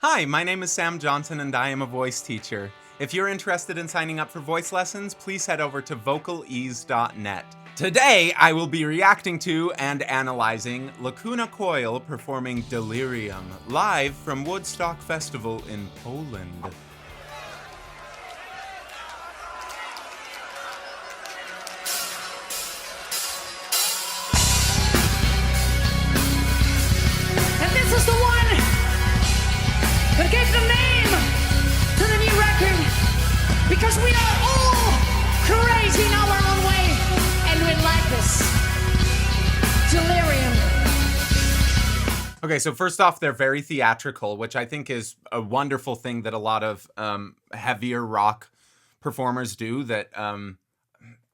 Hi, my name is Sam Johnson and I am a voice teacher. If you're interested in signing up for voice lessons, please head over to vocalease.net. Today, I will be reacting to and analyzing Lacuna Coil performing Delirium, live from Woodstock Festival in Poland. And this is the one that gave the name to the new record, because we are all crazy in our own way, and we like this. Delirium. Okay, so first off, they're very theatrical, which I think is a wonderful thing that a lot of heavier rock performers do. That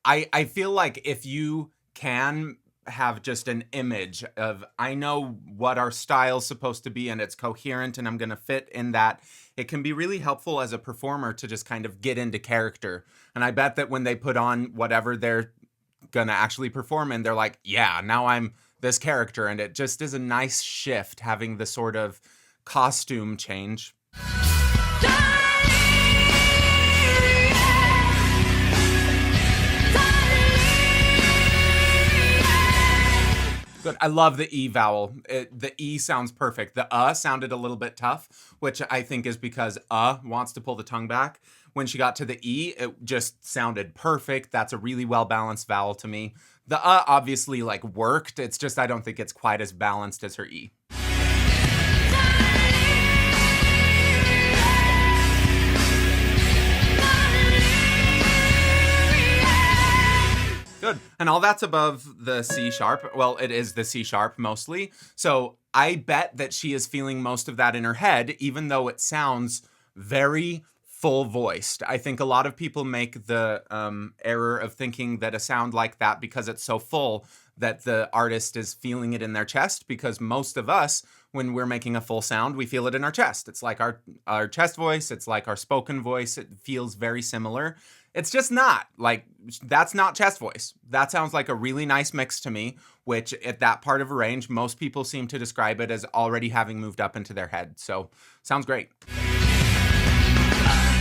I feel like if you can have just an image of, I know what our style's supposed to be and it's coherent and I'm going to fit in that, it can be really helpful as a performer to just kind of get into character. And I bet that when they put on whatever they're going to actually perform in, they're like, yeah, now I'm this character. And it just is a nice shift having the sort of costume change. Good. I love the E vowel. The E sounds perfect. The sounded a little bit tough, which I think is because wants to pull the tongue back. When she got to the E, it just sounded perfect. That's a really well-balanced vowel to me. The obviously like worked. It's just I don't think it's quite as balanced as her E. Good. And all that's above the C sharp. Well, it is the C sharp mostly. So I bet that she is feeling most of that in her head, even though it sounds very full voiced. I think a lot of people make the error of thinking that a sound like that, because it's so full, that the artist is feeling it in their chest, because most of us, when we're making a full sound, we feel it in our chest. It's like our chest voice. It's like our spoken voice. It feels very similar. It's just not. Like, that's not chest voice. That sounds like a really nice mix to me, which at that part of a range, most people seem to describe it as already having moved up into their head. So, sounds great. I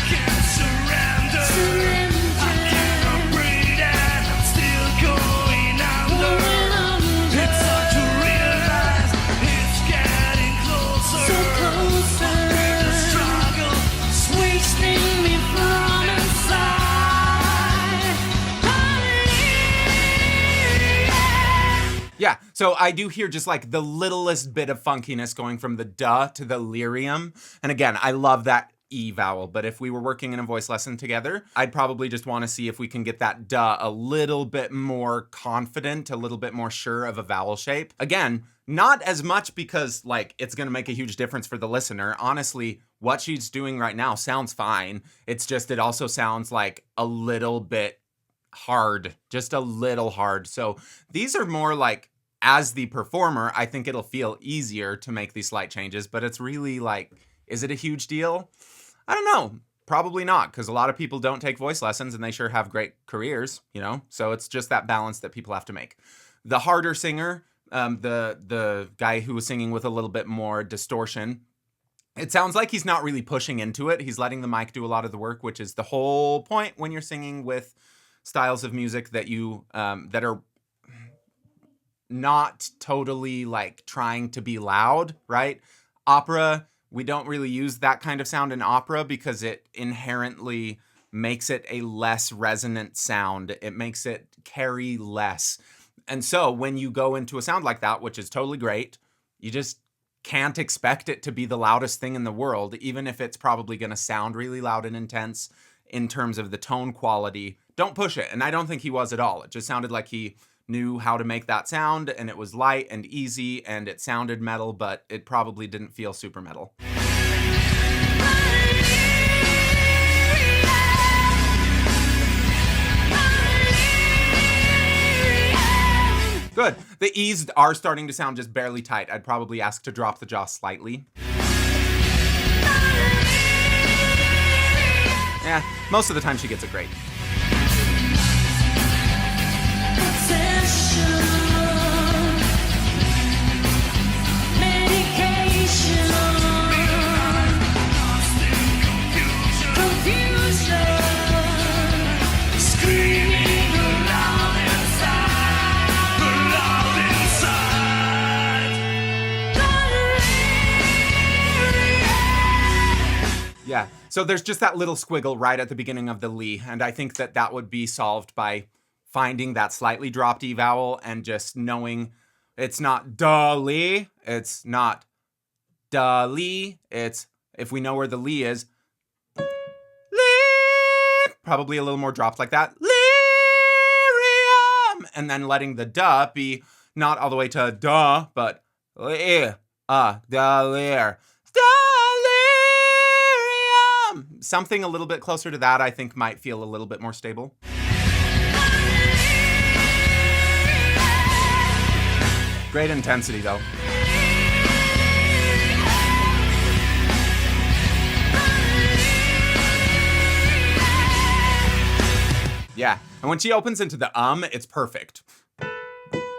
can't surrender. I can't breathe and I'm still going under. It's hard to realize it's getting closer. The struggle is wasting me from inside. Yeah, so I do hear just like the littlest bit of funkiness going from the duh to the lyrium. And again, I love that E vowel, but if we were working in a voice lesson together, I'd probably just want to see if we can get that duh a little bit more confident, a little bit more sure of a vowel shape. Again, not as much because like it's going to make a huge difference for the listener. Honestly, what she's doing right now sounds fine. It's just, it also sounds like a little bit hard, just a little hard. So these are more like, as the performer, I think it'll feel easier to make these slight changes, but it's really like, is it a huge deal? I don't know. Probably not, because a lot of people don't take voice lessons and they sure have great careers, you know? So it's just that balance that people have to make. The harder singer, the guy who was singing with a little bit more distortion, it sounds like he's not really pushing into it. He's letting the mic do a lot of the work, which is the whole point when you're singing with styles of music that you that are not totally like trying to be loud, right? Opera, we don't really use that kind of sound in opera because it inherently makes it a less resonant sound. It makes it carry less. And so when you go into a sound like that, which is totally great, you just can't expect it to be the loudest thing in the world, even if it's probably going to sound really loud and intense in terms of the tone quality. Don't push it. And I don't think he was at all. It just sounded like he knew how to make that sound, and it was light and easy, and it sounded metal, but it probably didn't feel super metal. Good. The E's are starting to sound just barely tight. I'd probably ask to drop the jaw slightly. Yeah, most of the time she gets it great. Medication. Yeah. So there's just that little squiggle right at the beginning of the Lee, and I think that that would be solved by finding that slightly dropped E vowel and just knowing it's not da Lee, it's not da Lee, it's, if we know where the Lee is, Lee, probably a little more dropped like that, Lyrium, and then letting the da be not all the way to da, but Lee, Delirium. Something a little bit closer to that, I think, might feel a little bit more stable. Great intensity, though. Yeah, and when she opens into the it's perfect.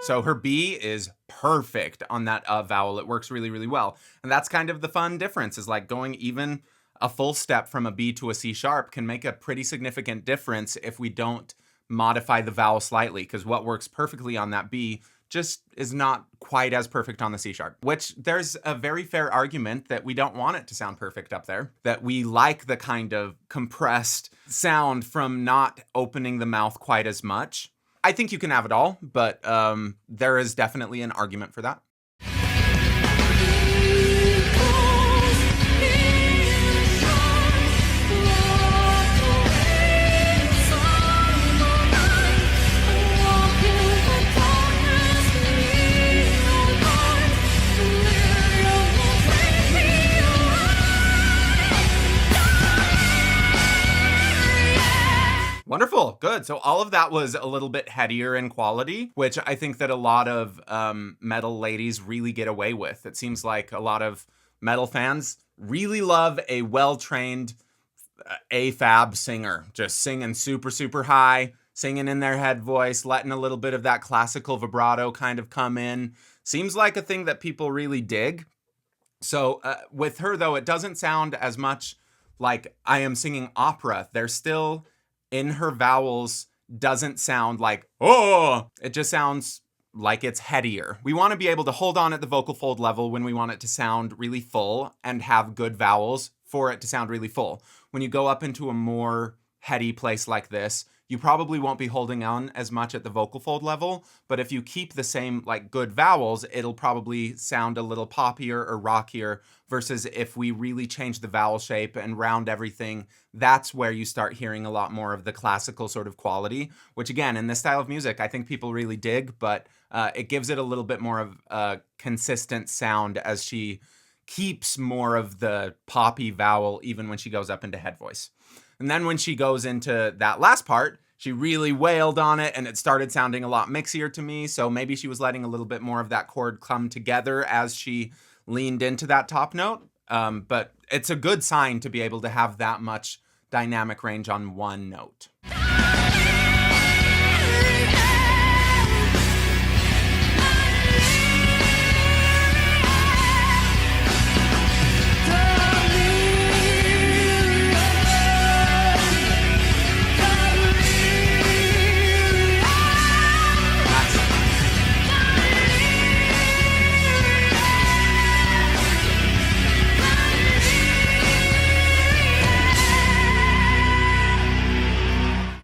So her B is perfect on that vowel. It works really, really well. And that's kind of the fun difference, is like going even a full step from a B to a C sharp can make a pretty significant difference if we don't modify the vowel slightly, because what works perfectly on that B just is not quite as perfect on the C sharp, which there's a very fair argument that we don't want it to sound perfect up there, that we like the kind of compressed sound from not opening the mouth quite as much. I think you can have it all, but there is definitely an argument for that. Wonderful. Good. So all of that was a little bit headier in quality, which I think that a lot of metal ladies really get away with. It seems like a lot of metal fans really love a well-trained AFAB singer, just singing super, super high, singing in their head voice, letting a little bit of that classical vibrato kind of come in. Seems like a thing that people really dig. So with her, though, it doesn't sound as much like I am singing opera. There's still, in her vowels, doesn't sound like, oh, it just sounds like it's headier. We want to be able to hold on at the vocal fold level when we want it to sound really full and have good vowels for it to sound really full. When you go up into a more heady place like this, you probably won't be holding on as much at the vocal fold level, but if you keep the same like good vowels, it'll probably sound a little poppier or rockier, versus if we really change the vowel shape and round everything, that's where you start hearing a lot more of the classical sort of quality, which again, in this style of music, I think people really dig, but it gives it a little bit more of a consistent sound as she keeps more of the poppy vowel even when she goes up into head voice. And then when she goes into that last part, she really wailed on it and it started sounding a lot mixier to me. So maybe she was letting a little bit more of that chord come together as she leaned into that top note. But it's a good sign to be able to have that much dynamic range on one note.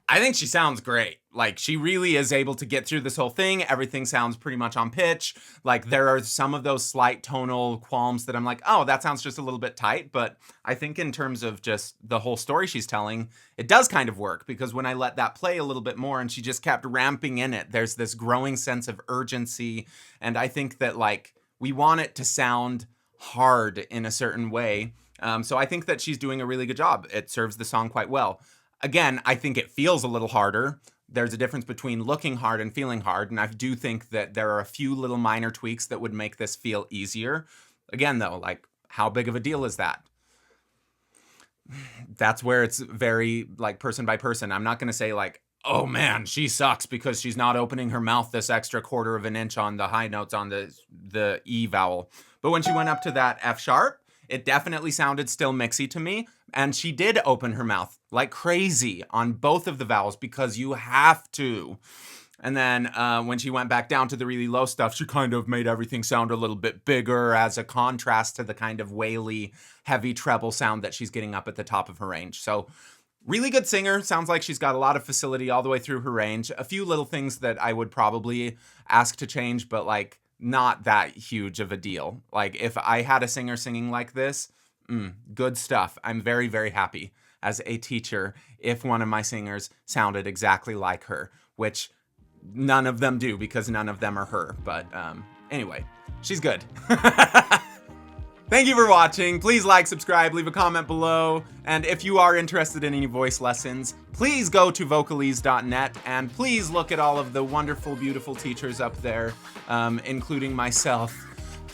I think she sounds great. Like, she really is able to get through this whole thing. Everything sounds pretty much on pitch. Like, there are some of those slight tonal qualms that I'm like, oh, that sounds just a little bit tight. But I think in terms of just the whole story she's telling, it does kind of work, because when I let that play a little bit more and she just kept ramping in it, there's this growing sense of urgency. And I think that, like, we want it to sound hard in a certain way. So I think that she's doing a really good job. It serves the song quite well. Again, I think it feels a little harder. There's a difference between looking hard and feeling hard, and I do think that there are a few little minor tweaks that would make this feel easier. Again, though, like, how big of a deal is that? That's where it's very, like, person by person. I'm not going to say, like, oh man, she sucks because she's not opening her mouth this extra quarter of an inch on the high notes on the E vowel. But when she went up to that F sharp, it definitely sounded still mixy to me. And she did open her mouth like crazy on both of the vowels, because you have to. And then when she went back down to the really low stuff, she kind of made everything sound a little bit bigger as a contrast to the kind of waily, heavy treble sound that she's getting up at the top of her range. So really good singer. Sounds like she's got a lot of facility all the way through her range. A few little things that I would probably ask to change, but like not that huge of a deal. Like if I had a singer singing like this, good stuff. I'm very, very happy as a teacher if one of my singers sounded exactly like her, which none of them do because none of them are her. But anyway, she's good. Thank you for watching. Please like, subscribe, leave a comment below. And if you are interested in any voice lessons, please go to vocalese.net and please look at all of the wonderful, beautiful teachers up there, including myself,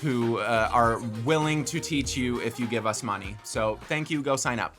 who are willing to teach you if you give us money. So thank you. Go sign up.